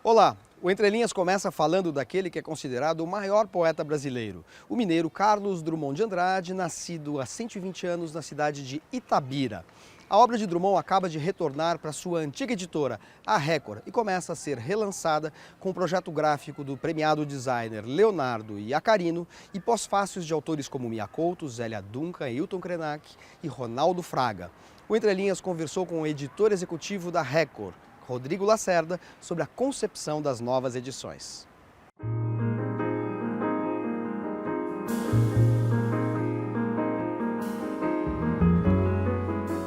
Olá, o Entre Linhas começa falando daquele que é considerado o maior poeta brasileiro, o mineiro Carlos Drummond de Andrade, nascido há 120 anos na cidade de Itabira. A obra de Drummond acaba de retornar para sua antiga editora, a Record, e começa a ser relançada com o projeto gráfico do premiado designer Leonardo Iacarino e pós-fácios de autores como Mia Couto, Zélia Duncan, Ailton Krenak e Ronaldo Fraga. O Entre Linhas conversou com o editor executivo da Record, Rodrigo Lacerda, sobre a concepção das novas edições.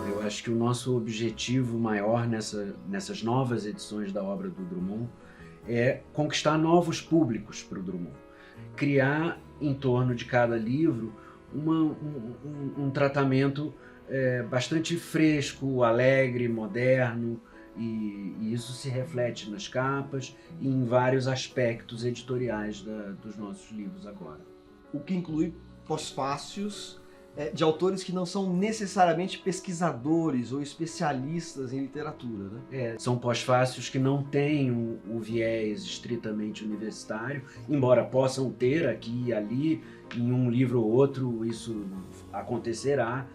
Eu acho que o nosso objetivo maior nessas novas edições da obra do Drummond é conquistar novos públicos para o Drummond. Criar em torno de cada livro um tratamento bastante fresco, alegre, moderno, e isso se reflete nas capas e em vários aspectos editoriais dos nossos livros agora. O que inclui pós-fácios de autores que não são necessariamente pesquisadores ou especialistas em literatura, né? São pós-fácios que não têm o viés estritamente universitário, embora possam ter aqui e ali, em um livro ou outro, isso acontecerá.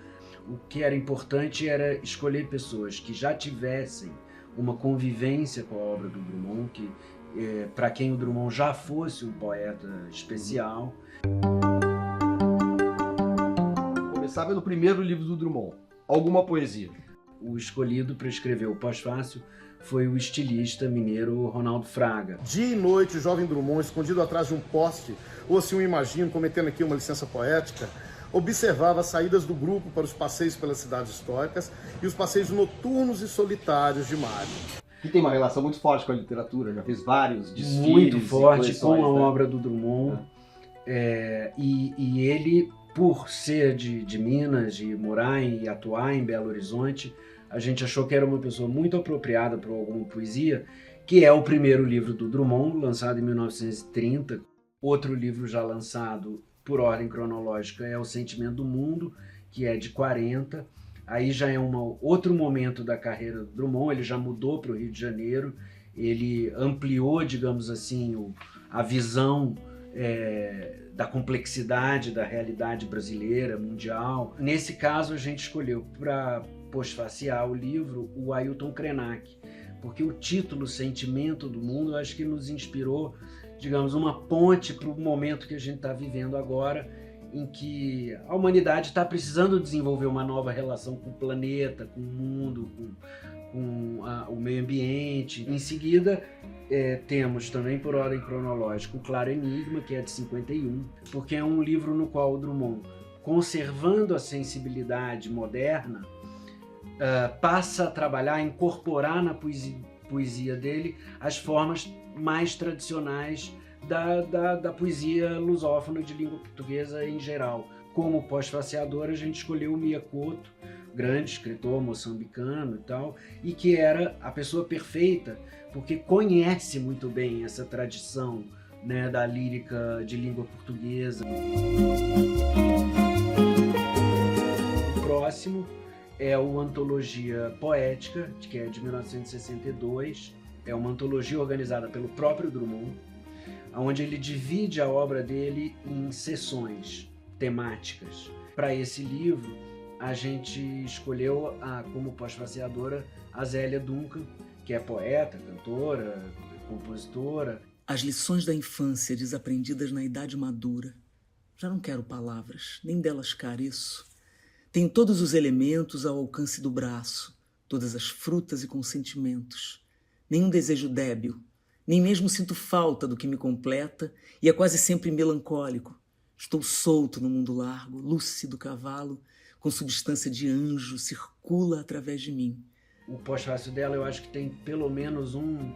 O que era importante era escolher pessoas que já tivessem uma convivência com a obra do Drummond, para quem o Drummond já fosse um poeta especial. Começar pelo primeiro livro do Drummond, alguma poesia. O escolhido para escrever o pós-fácil foi o estilista mineiro Ronaldo Fraga. Dia e noite, o jovem Drummond, escondido atrás de um poste, ou assim o imagino, cometendo aqui uma licença poética, observava as saídas do grupo para os passeios pelas cidades históricas e os passeios noturnos e solitários de Mário. Que tem uma relação muito forte com a literatura, já fez vários desfiles. Muito forte com a né? obra do Drummond. E ele, por ser de Minas, de morar e atuar em Belo Horizonte, a gente achou que era uma pessoa muito apropriada para alguma poesia, que é o primeiro livro do Drummond, lançado em 1930. Outro livro já lançado por ordem cronológica é O Sentimento do Mundo, que é de 40. Aí já é outro momento da carreira do Drummond, ele já mudou para o Rio de Janeiro, ele ampliou, digamos assim, a visão da complexidade da realidade brasileira, mundial. Nesse caso, a gente escolheu para pós-faciar o livro o Ailton Krenak, porque o título Sentimento do Mundo, eu acho que nos inspirou, digamos, uma ponte para o momento que a gente está vivendo agora, em que a humanidade está precisando desenvolver uma nova relação com o planeta, com o mundo, com o meio ambiente. Em seguida, temos também, por ordem cronológica, o Claro Enigma, que é de 51, porque é um livro no qual o Drummond, conservando a sensibilidade moderna, passa a trabalhar, a incorporar na poesia dele as formas mais tradicionais da poesia lusófona de língua portuguesa em geral. Como pós-faciador, a gente escolheu o Mia Couto, grande escritor moçambicano e tal, e que era a pessoa perfeita, porque conhece muito bem essa tradição, né, da lírica de língua portuguesa. O próximo é o Antologia Poética, que é de 1962. É uma antologia organizada pelo próprio Drummond, onde ele divide a obra dele em seções temáticas. Para esse livro, a gente escolheu como pós-faciadora a Zélia Duncan, que é poeta, cantora, compositora. As lições da infância desaprendidas na idade madura. Já não quero palavras, nem delas careço. Tenho todos os elementos ao alcance do braço, todas as frutas e consentimentos. Nenhum desejo débil, nem mesmo sinto falta do que me completa e é quase sempre melancólico. Estou solto no mundo largo, lúcido cavalo, com substância de anjo, circula através de mim. O pós-fácil dela, eu acho que tem pelo menos um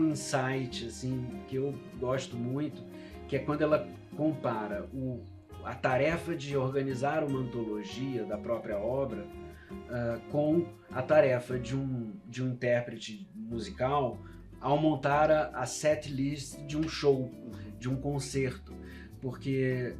insight assim, que eu gosto muito, que é quando ela compara a tarefa de organizar uma antologia da própria obra com a tarefa de um intérprete musical ao montar a set list de um show, de um concerto. porque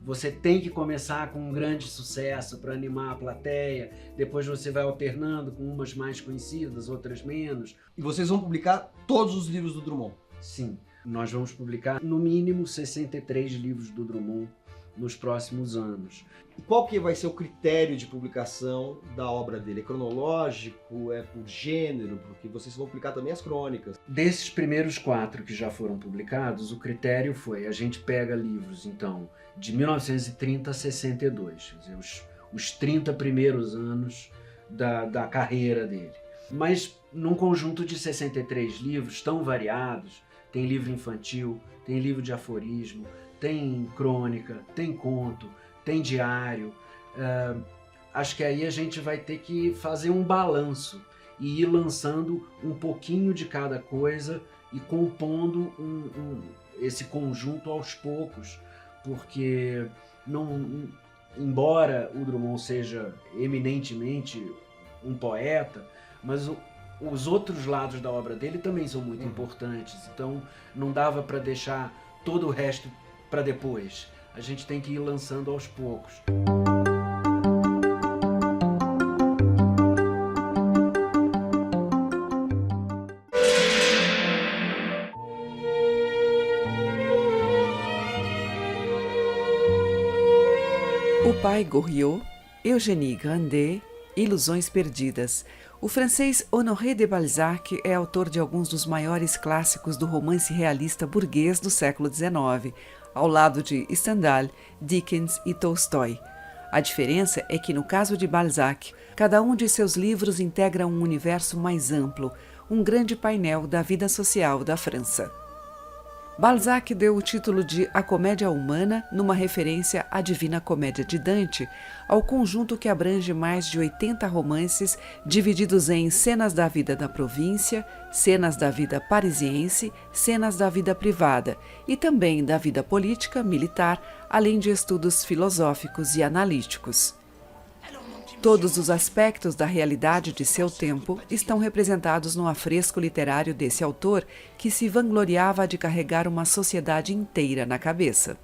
você tem que começar com um grande sucesso para animar a plateia, depois você vai alternando com umas mais conhecidas, outras menos. E vocês vão publicar todos os livros do Drummond? Sim, nós vamos publicar no mínimo 63 livros do Drummond nos próximos anos. E qual que vai ser o critério de publicação da obra dele? É cronológico? É por gênero? Porque vocês vão publicar também as crônicas. Desses primeiros 4 que já foram publicados, o critério foi, a gente pega livros, então, de 1930 a 62, quer dizer, os 30 primeiros anos da carreira dele. Mas num conjunto de 63 livros tão variados, tem livro infantil, tem livro de aforismo, tem crônica, tem conto, tem diário. Acho que aí a gente vai ter que fazer um balanço e ir lançando um pouquinho de cada coisa e compondo esse conjunto aos poucos, porque embora o Drummond seja eminentemente um poeta, mas os outros lados da obra dele também são muito importantes, então não dava para deixar todo o resto para depois. A gente tem que ir lançando aos poucos. O Pai Goriot, Eugénie Grandet, Ilusões Perdidas. O francês Honoré de Balzac é autor de alguns dos maiores clássicos do romance realista burguês do século XIX, ao lado de Stendhal, Dickens e Tolstói. A diferença é que, no caso de Balzac, cada um de seus livros integra um universo mais amplo, um grande painel da vida social da França. Balzac deu o título de A Comédia Humana, numa referência à Divina Comédia de Dante, ao conjunto que abrange mais de 80 romances divididos em cenas da vida da província, cenas da vida parisiense, cenas da vida privada e também da vida política, militar, além de estudos filosóficos e analíticos. Todos os aspectos da realidade de seu tempo estão representados no afresco literário desse autor, que se vangloriava de carregar uma sociedade inteira na cabeça.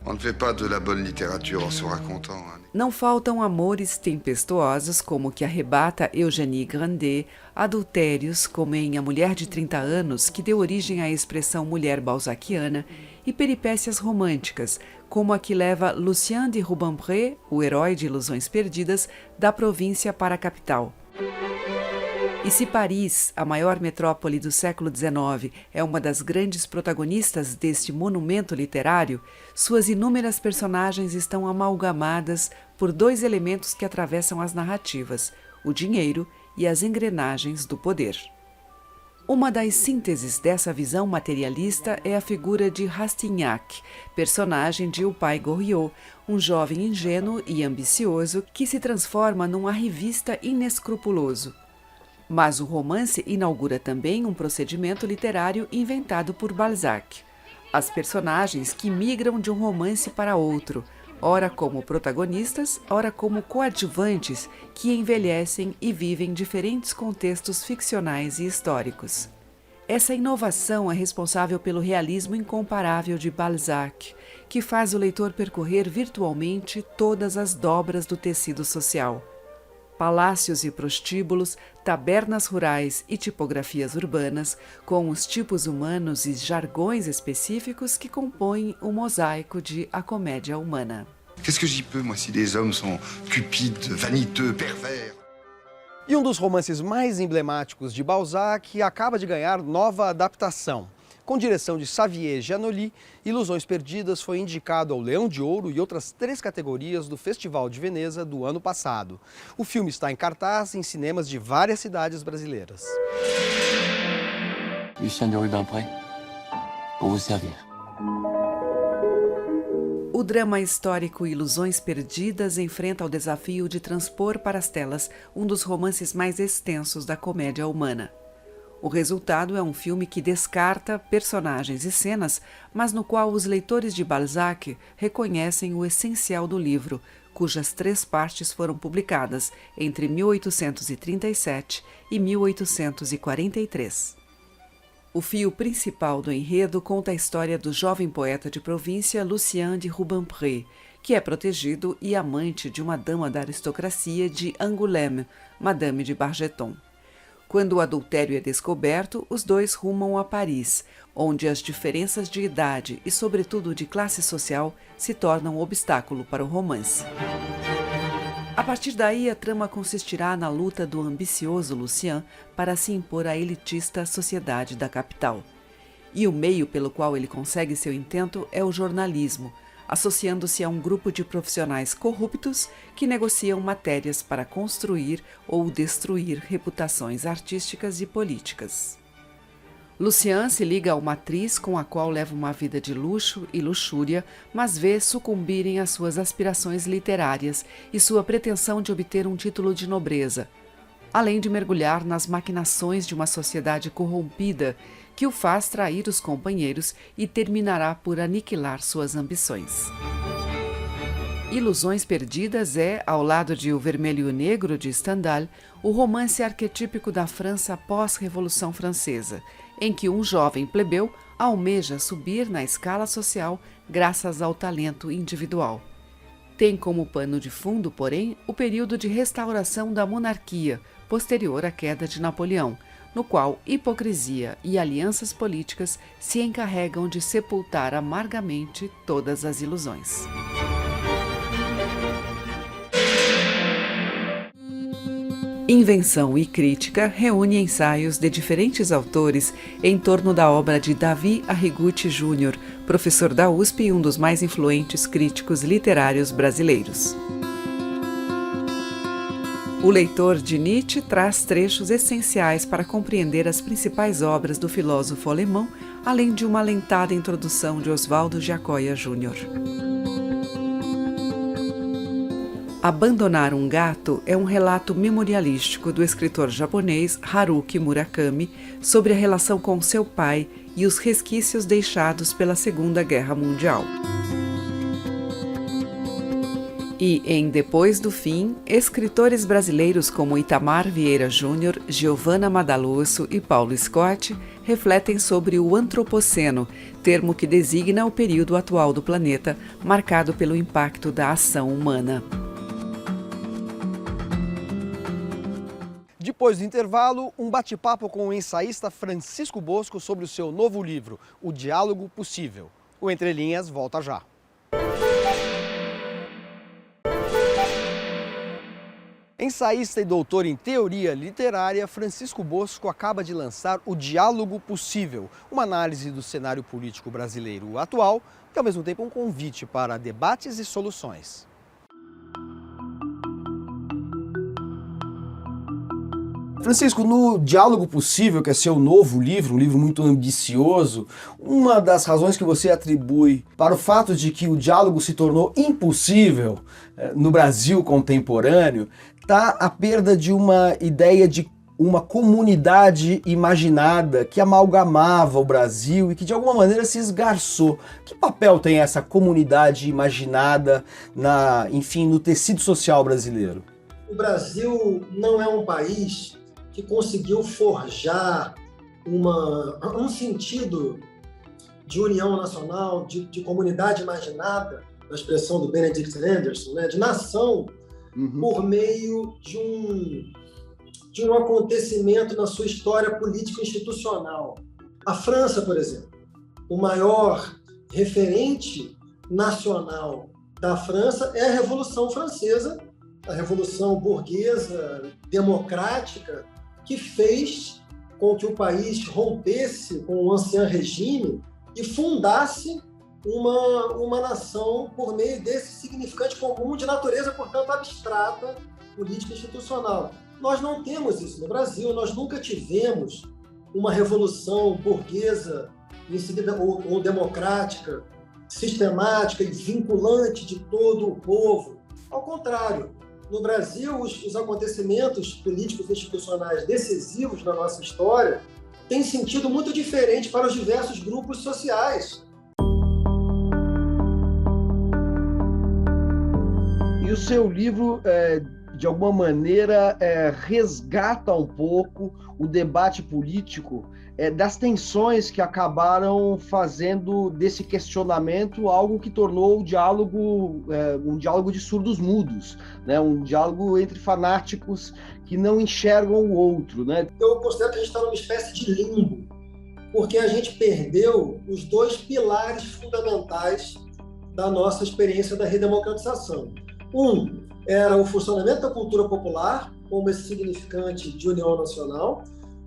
Não faltam amores tempestuosos, como o que arrebata Eugénie Grandet, adultérios, como em A Mulher de 30 Anos, que deu origem à expressão mulher balzaquiana, e peripécias românticas, como a que leva Lucien de Rubempré, o herói de Ilusões Perdidas, da província para a capital. E se Paris, a maior metrópole do século XIX, é uma das grandes protagonistas deste monumento literário, suas inúmeras personagens estão amalgamadas por 2 elementos que atravessam as narrativas: o dinheiro e as engrenagens do poder. Uma das sínteses dessa visão materialista é a figura de Rastignac, personagem de O Pai Goriot, um jovem ingênuo e ambicioso que se transforma num arrivista inescrupuloso. Mas o romance inaugura também um procedimento literário inventado por Balzac. As personagens que migram de um romance para outro, ora como protagonistas, ora como coadjuvantes, que envelhecem e vivem diferentes contextos ficcionais e históricos. Essa inovação é responsável pelo realismo incomparável de Balzac, que faz o leitor percorrer virtualmente todas as dobras do tecido social. Palácios e prostíbulos, tabernas rurais e tipografias urbanas, com os tipos humanos e jargões específicos que compõem o mosaico de A Comédia Humana. Qu'est-ce que j'y peux, moi, si les hommes sont cupides, vaniteux, pervers? E um dos romances mais emblemáticos de Balzac acaba de ganhar nova adaptação. Com direção de Xavier Giannoli, Ilusões Perdidas foi indicado ao Leão de Ouro e outras 3 categorias do Festival de Veneza do ano passado. O filme está em cartaz em cinemas de várias cidades brasileiras. Lucien de Rubempré, pour vous servir. O drama histórico Ilusões Perdidas enfrenta o desafio de transpor para as telas um dos romances mais extensos da comédia humana. O resultado é um filme que descarta personagens e cenas, mas no qual os leitores de Balzac reconhecem o essencial do livro, cujas 3 partes foram publicadas entre 1837 e 1843. O fio principal do enredo conta a história do jovem poeta de província Lucien de Rubempré, que é protegido e amante de uma dama da aristocracia de Angoulême, Madame de Bargeton. Quando o adultério é descoberto, os dois rumam a Paris, onde as diferenças de idade e, sobretudo, de classe social se tornam um obstáculo para o romance. A partir daí, a trama consistirá na luta do ambicioso Lucien para se impor à elitista sociedade da capital. E o meio pelo qual ele consegue seu intento é o jornalismo, associando-se a um grupo de profissionais corruptos que negociam matérias para construir ou destruir reputações artísticas e políticas. Lucien se liga a uma atriz com a qual leva uma vida de luxo e luxúria, mas vê sucumbirem as suas aspirações literárias e sua pretensão de obter um título de nobreza, além de mergulhar nas maquinações de uma sociedade corrompida que o faz trair os companheiros e terminará por aniquilar suas ambições. Ilusões Perdidas é, ao lado de O Vermelho e o Negro, de Stendhal, o romance arquetípico da França pós-Revolução Francesa, em que um jovem plebeu almeja subir na escala social graças ao talento individual. Tem como pano de fundo, porém, o período de restauração da monarquia, posterior à queda de Napoleão, no qual hipocrisia e alianças políticas se encarregam de sepultar amargamente todas as ilusões. Invenção e Crítica reúne ensaios de diferentes autores em torno da obra de Davi Arrighucci Jr., professor da USP e um dos mais influentes críticos literários brasileiros. O leitor de Nietzsche traz trechos essenciais para compreender as principais obras do filósofo alemão, além de uma alentada introdução de Oswaldo Giacoia Jr. Abandonar um Gato é um relato memorialístico do escritor japonês Haruki Murakami sobre a relação com seu pai e os resquícios deixados pela Segunda Guerra Mundial. E, em Depois do Fim, escritores brasileiros como Itamar Vieira Júnior, Giovanna Madalosso e Paulo Scott refletem sobre o Antropoceno, termo que designa o período atual do planeta, marcado pelo impacto da ação humana. Depois do intervalo, um bate-papo com o ensaísta Francisco Bosco sobre o seu novo livro, O Diálogo Possível. O Entre Linhas volta já. Ensaísta e doutor em teoria literária, Francisco Bosco acaba de lançar O Diálogo Possível, uma análise do cenário político brasileiro atual e, ao mesmo tempo, um convite para debates e soluções. Francisco, no Diálogo Possível, que é seu novo livro, um livro muito ambicioso, uma das razões que você atribui para o fato de que o diálogo se tornou impossível no Brasil contemporâneo está a perda de uma ideia de uma comunidade imaginada que amalgamava o Brasil e que de alguma maneira se esgarçou. Que papel tem essa comunidade imaginada no tecido social brasileiro? O Brasil não é um país que conseguiu forjar um sentido de união nacional, de comunidade imaginada, na expressão do Benedict Anderson, né, de nação, por meio de um acontecimento na sua história político-institucional. A França, por exemplo, o maior referente nacional da França é a Revolução Francesa, a Revolução burguesa, democrática, que fez com que o país rompesse com o ancien regime e fundasse uma nação por meio desse significante comum de natureza, portanto, abstrata, política institucional. Nós não temos isso no Brasil, nós nunca tivemos uma revolução burguesa ou democrática, sistemática e vinculante de todo o povo. Ao contrário, no Brasil, os acontecimentos políticos e institucionais decisivos na nossa história têm sentido muito diferente para os diversos grupos sociais. E o seu livro de alguma maneira, resgata um pouco o debate político das tensões que acabaram fazendo desse questionamento algo que tornou o diálogo um diálogo de surdos mudos, né? Um diálogo entre fanáticos que não enxergam o outro, né? Eu considero que a gente está numa espécie de limbo, porque a gente perdeu os dois pilares fundamentais da nossa experiência da redemocratização. Um era o funcionamento da cultura popular, como esse significante de união nacional.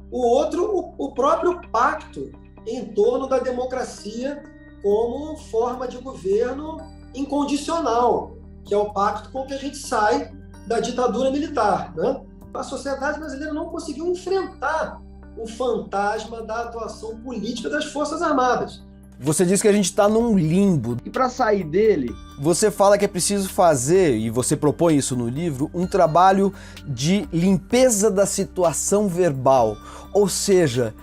O outro, o próprio pacto em torno da democracia como forma de governo incondicional, que é o pacto com que a gente sai da ditadura militar, né? A sociedade brasileira não conseguiu enfrentar o fantasma da atuação política das Forças Armadas. Você diz que a gente está num limbo. E para sair dele, você fala que é preciso fazer, e você propõe isso no livro, um trabalho de limpeza da situação verbal. Ou seja,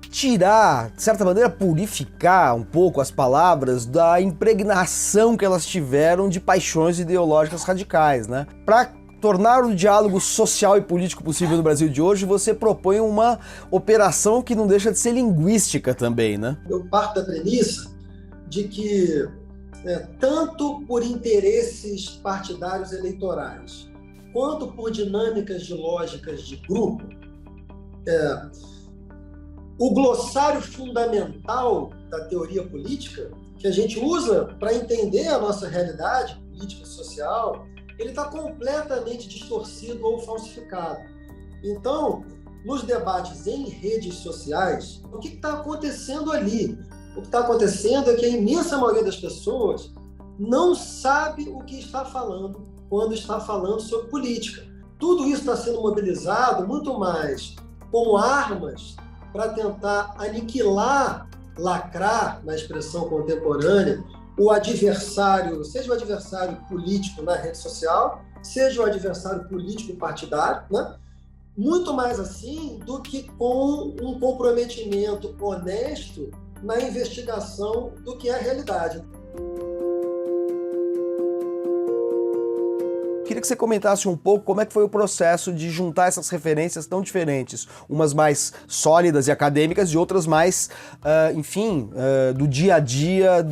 tirar, de certa maneira, purificar um pouco as palavras da impregnação que elas tiveram de paixões ideológicas radicais, né? Para tornar o diálogo social e político possível no Brasil de hoje, você propõe uma operação que não deixa de ser linguística também, né? Eu parto da premissa de que, tanto por interesses partidários eleitorais, quanto por dinâmicas de lógicas de grupo, o glossário fundamental da teoria política, que a gente usa para entender a nossa realidade política e social, ele está completamente distorcido ou falsificado. Então, nos debates em redes sociais, o que está acontecendo ali? O que está acontecendo é que a imensa maioria das pessoas não sabe o que está falando quando está falando sobre política. Tudo isso está sendo mobilizado muito mais como armas para tentar aniquilar, lacrar, na expressão contemporânea, o adversário, seja o adversário político na rede social, seja o adversário político partidário, né? Muito mais assim do que com um comprometimento honesto na investigação do que é a realidade. Queria que você comentasse um pouco como é que foi o processo de juntar essas referências tão diferentes, umas mais sólidas e acadêmicas e outras mais, do dia a dia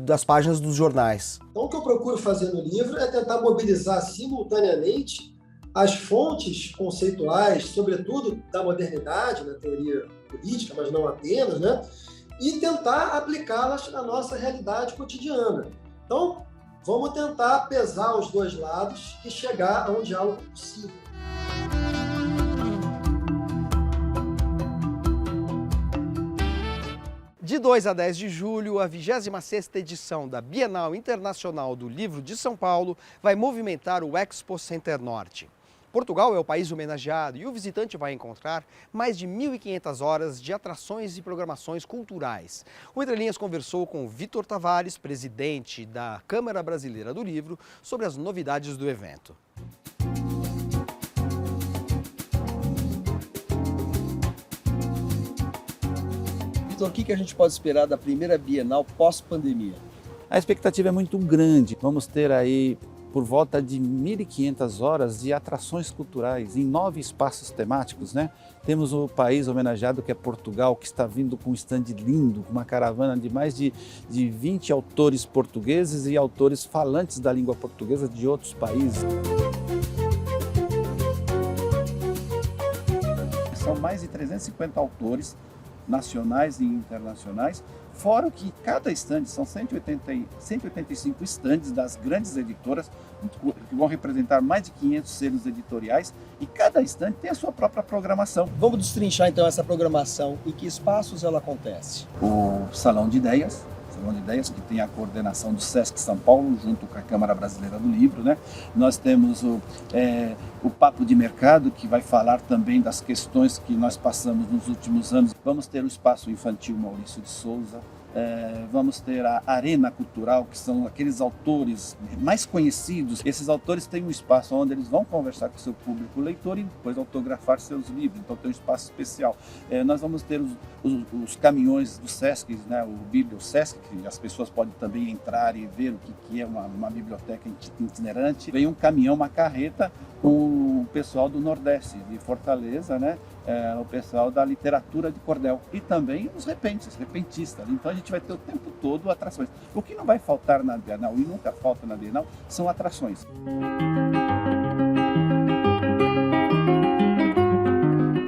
das páginas dos jornais. Então, o que eu procuro fazer no livro é tentar mobilizar simultaneamente as fontes conceituais, sobretudo da modernidade, na teoria política, mas não apenas, né? E tentar aplicá-las à nossa realidade cotidiana. Então, vamos tentar pesar os dois lados e chegar a um diálogo possível. De 2 a 10 de julho, a 26ª edição da Bienal Internacional do Livro de São Paulo vai movimentar o Expo Center Norte. Portugal é o país homenageado e o visitante vai encontrar mais de 1.500 horas de atrações e programações culturais. O Entre Linhas conversou com Vitor Tavares, presidente da Câmara Brasileira do Livro, sobre as novidades do evento. Vitor, o que a gente pode esperar da primeira Bienal pós-pandemia? A expectativa é muito grande. Vamos ter aí por volta de 1.500 horas de atrações culturais em 9 espaços temáticos, né? Temos o país homenageado, que é Portugal, que está vindo com um stand lindo, uma caravana de mais de 20 autores portugueses e autores falantes da língua portuguesa de outros países. São mais de 350 autores nacionais e internacionais, fora que cada estande, são 185 estandes das grandes editoras, que vão representar mais de 500 selos editoriais, e cada estande tem a sua própria programação. Vamos destrinchar então essa programação. Em que espaços ela acontece? O Salão de Ideias, que tem a coordenação do Sesc São Paulo, junto com a Câmara Brasileira do Livro, né? Nós temos o Papo de Mercado, que vai falar também das questões que nós passamos nos últimos anos. Vamos ter o Espaço Infantil Maurício de Souza, Vamos ter a Arena Cultural, que são aqueles autores mais conhecidos. Esses autores têm um espaço onde eles vão conversar com o seu público leitor e depois autografar seus livros, então tem um espaço especial. Nós vamos ter os caminhões do Sesc, né, o Bibliosesc, que as pessoas podem também entrar e ver o que é uma biblioteca itinerante. Vem um caminhão, uma carreta com o pessoal do Nordeste, de Fortaleza, né? O pessoal da literatura de cordel e também os repentistas. Então a gente vai ter o tempo todo atrações. O que não vai faltar na Bienal, e nunca falta na Bienal, são atrações.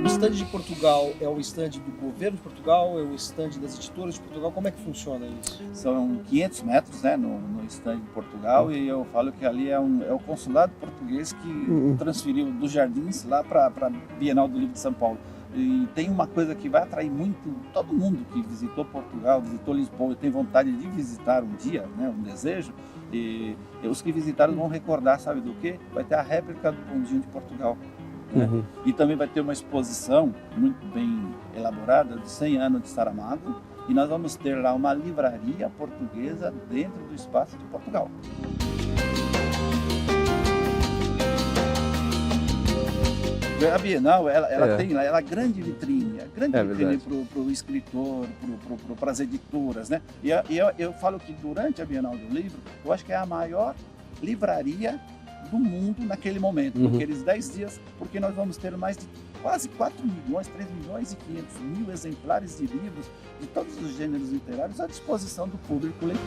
O stand de Portugal é o stand do governo de Portugal, é o stand das editoras de Portugal, como é que funciona isso? São 500 metros, né, no stand de Portugal, e eu falo que ali é o consulado português que transferiu dos Jardins lá para a Bienal do Livro de São Paulo. E tem uma coisa que vai atrair muito todo mundo que visitou Portugal, visitou Lisboa e tem vontade de visitar um dia, né, um desejo, e os que visitaram vão recordar, sabe do quê? Vai ter a réplica do Bondinho de Portugal. Né? E também vai ter uma exposição muito bem elaborada de 100 anos de Saramago, e nós vamos ter lá uma livraria portuguesa dentro do espaço de Portugal. A Bienal, ela tem lá, ela é grande vitrine para o escritor, para as editoras, né? E eu falo que durante a Bienal do Livro, eu acho que é a maior livraria do mundo naquele momento, naqueles 10 dias, porque nós vamos ter mais de quase 4 milhões, 3 milhões e 500 mil exemplares de livros de todos os gêneros literários à disposição do público leitor.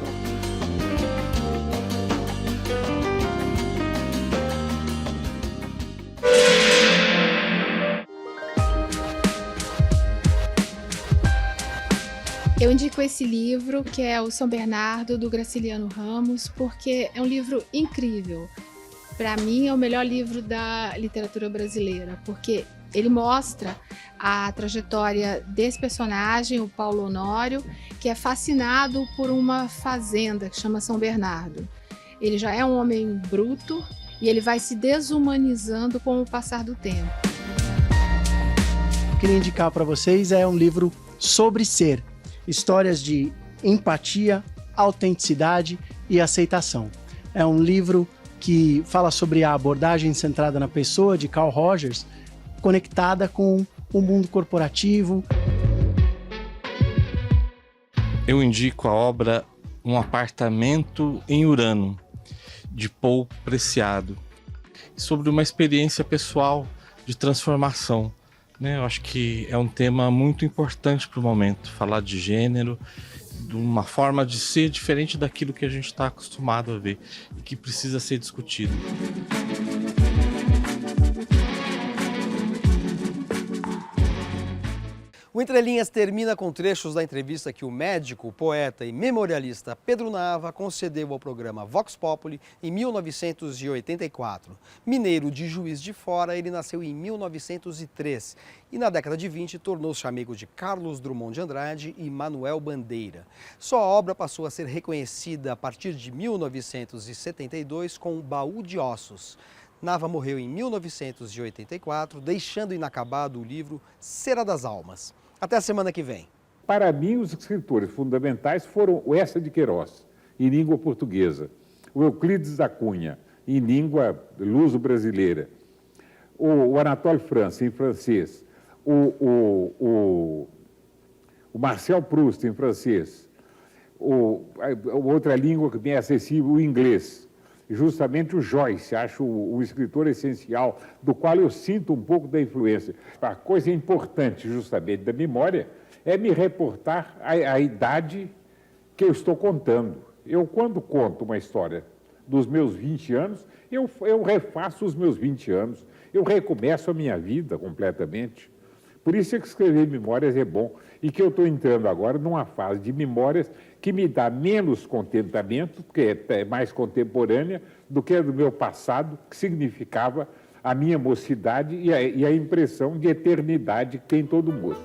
Eu indico esse livro, que é o São Bernardo, do Graciliano Ramos, porque é um livro incrível. Para mim, é o melhor livro da literatura brasileira, porque ele mostra a trajetória desse personagem, o Paulo Honório, que é fascinado por uma fazenda que chama São Bernardo. Ele já é um homem bruto e ele vai se desumanizando com o passar do tempo. O que eu queria indicar para vocês é um livro sobre ser. Histórias de empatia, autenticidade e aceitação. É um livro que fala sobre a abordagem centrada na pessoa de Carl Rogers, conectada com o mundo corporativo. Eu indico a obra Um Apartamento em Urano, de Paul Preciado, sobre uma experiência pessoal de transformação. Eu acho que é um tema muito importante para o momento, falar de gênero, de uma forma de ser diferente daquilo que a gente está acostumado a ver e que precisa ser discutido. O Entre Linhas termina com trechos da entrevista que o médico, poeta e memorialista Pedro Nava concedeu ao programa Vox Populi em 1984. Mineiro de Juiz de Fora, ele nasceu em 1903 e na década de 20 tornou-se amigo de Carlos Drummond de Andrade e Manuel Bandeira. Sua obra passou a ser reconhecida a partir de 1972 com Baú de Ossos. Nava morreu em 1984, deixando inacabado o livro Cera das Almas. Até a semana que vem. Para mim, os escritores fundamentais foram o Eça de Queiroz, em língua portuguesa, o Euclides da Cunha, em língua luso-brasileira, o Anatole France, em francês, o Marcel Proust, em francês, outra língua que me é acessível, o inglês. Justamente o Joyce, acho o escritor essencial, do qual eu sinto um pouco da influência. A coisa importante, justamente, da memória é me reportar à idade que eu estou contando. Eu, quando conto uma história dos meus 20 anos, eu refaço os meus 20 anos, eu recomeço a minha vida completamente. Por isso é que escrever memórias é bom e que eu estou entrando agora numa fase de memórias que me dá menos contentamento, porque é mais contemporânea, do que a do meu passado, que significava a minha mocidade e a impressão de eternidade que tem todo moço.